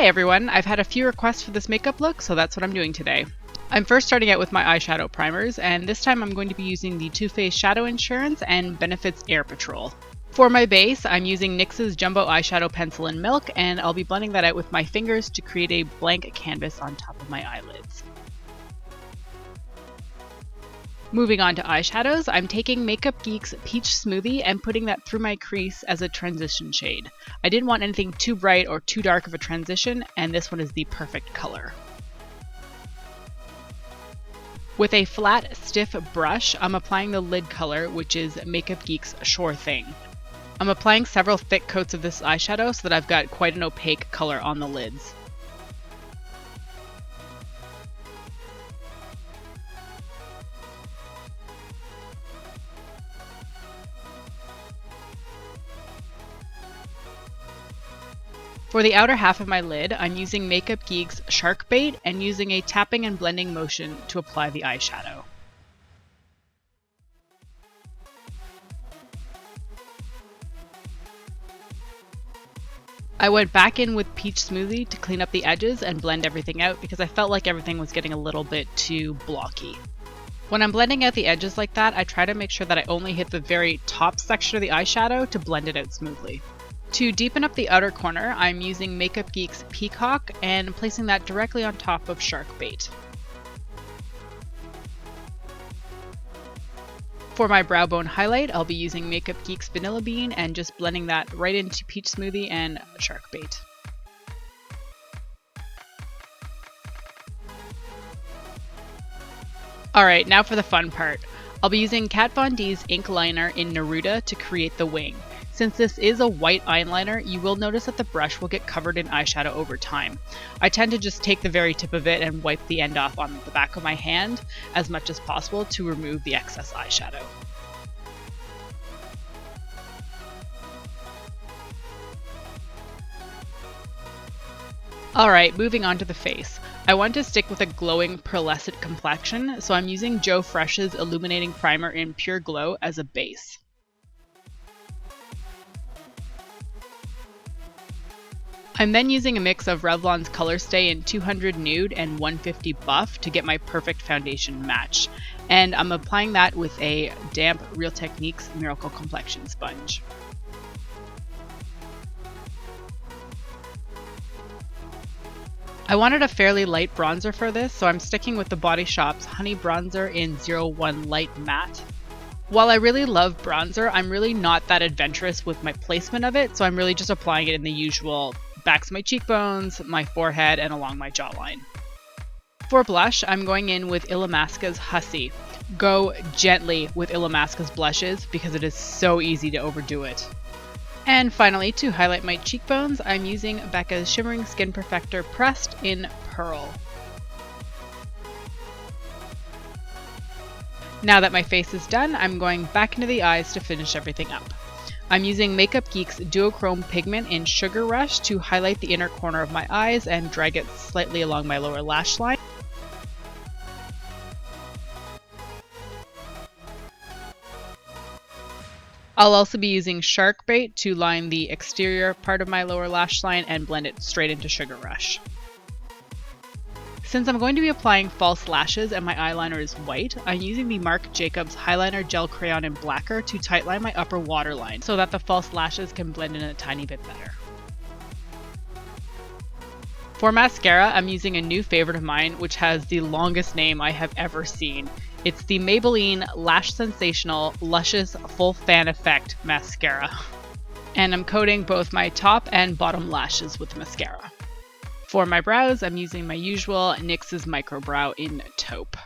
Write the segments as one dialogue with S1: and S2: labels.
S1: everyone, I've had a few requests for this makeup look, so that's what I'm doing today. I'm first starting out with my eyeshadow primers, and this time I'm going to be using the Too Faced Shadow Insurance and Benefits Air Patrol. For my base, I'm using NYX's Jumbo Eyeshadow Pencil in Milk, and I'll be blending that out with my fingers to create a blank canvas on top of my eyelids. Moving on to eyeshadows, I'm taking Makeup Geek's Peach Smoothie and putting that through my crease as a transition shade. I didn't want anything too bright or too dark of a transition, and this one is the perfect color. With a flat, stiff brush, I'm applying the lid color, which is Makeup Geek's Sure Thing. I'm applying several thick coats of this eyeshadow so that I've got quite an opaque color on the lids. For the outer half of my lid, I'm using Makeup Geek's Shark Bait and using a tapping and blending motion to apply the eyeshadow. I went back in with Peach Smoothie to clean up the edges and blend everything out because I felt like everything was getting a little bit too blocky. When I'm blending out the edges like that, I try to make sure that I only hit the very top section of the eyeshadow to blend it out smoothly. To deepen up the outer corner, I'm using Makeup Geek's Peacock and placing that directly on top of Shark Bait. For my brow bone highlight, I'll be using Makeup Geek's Vanilla Bean and just blending that right into Peach Smoothie and Shark Bait. Alright, now for the fun part. I'll be using Kat Von D's ink liner in Neruda to create the wing. Since this is a white eyeliner, you will notice that the brush will get covered in eyeshadow over time. I tend to just take the very tip of it and wipe the end off on the back of my hand as much as possible to remove the excess eyeshadow. Alright, moving on to the face. I want to stick with a glowing pearlescent complexion, so I'm using Joe Fresh's Illuminating Primer in Pure Glow as a base. I'm then using a mix of Revlon's Color Stay in 200 Nude and 150 Buff to get my perfect foundation match. And I'm applying that with a damp Real Techniques Miracle Complexion Sponge. I wanted a fairly light bronzer for this, so I'm sticking with the Body Shop's Honey Bronzer in 01 Light Matte. While I really love bronzer, I'm really not that adventurous with my placement of it, so I'm really just applying it in the usual backs of my cheekbones, my forehead, and along my jawline. For blush, I'm going in with Illamasqua's Hussy. Go gently with Illamasqua's blushes because it is so easy to overdo it. And finally, to highlight my cheekbones, I'm using Becca's Shimmering Skin Perfector Pressed in Pearl. Now that my face is done, I'm going back into the eyes to finish everything up. I'm using Makeup Geek's Duochrome Pigment in Sugar Rush to highlight the inner corner of my eyes and drag it slightly along my lower lash line. I'll also be using Shark Bait to line the exterior part of my lower lash line and blend it straight into Sugar Rush. Since I'm going to be applying false lashes and my eyeliner is white, I'm using the Marc Jacobs Highliner Gel Crayon in Lacquer to tightline my upper waterline so that the false lashes can blend in a tiny bit better. For mascara, I'm using a new favorite of mine, which has the longest name I have ever seen. It's the Maybelline Lash Sensational Luscious Full Fan Effect Mascara. And I'm coating both my top and bottom lashes with mascara. For my brows, I'm using my usual NYX's Micro Brow in Taupe.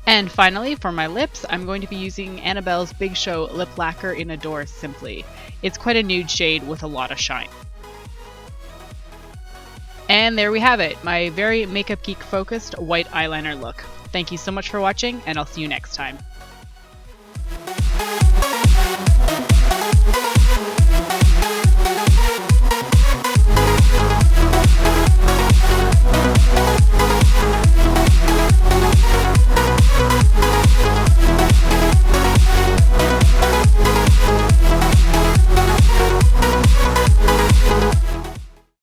S1: And finally, for my lips, I'm going to be using Annabelle's Big Show Lip Lacquer in Adore Simply. It's quite a nude shade with a lot of shine. And there we have it, my very Makeup Geek focused white eyeliner look. Thank you so much for watching, and I'll see you next time.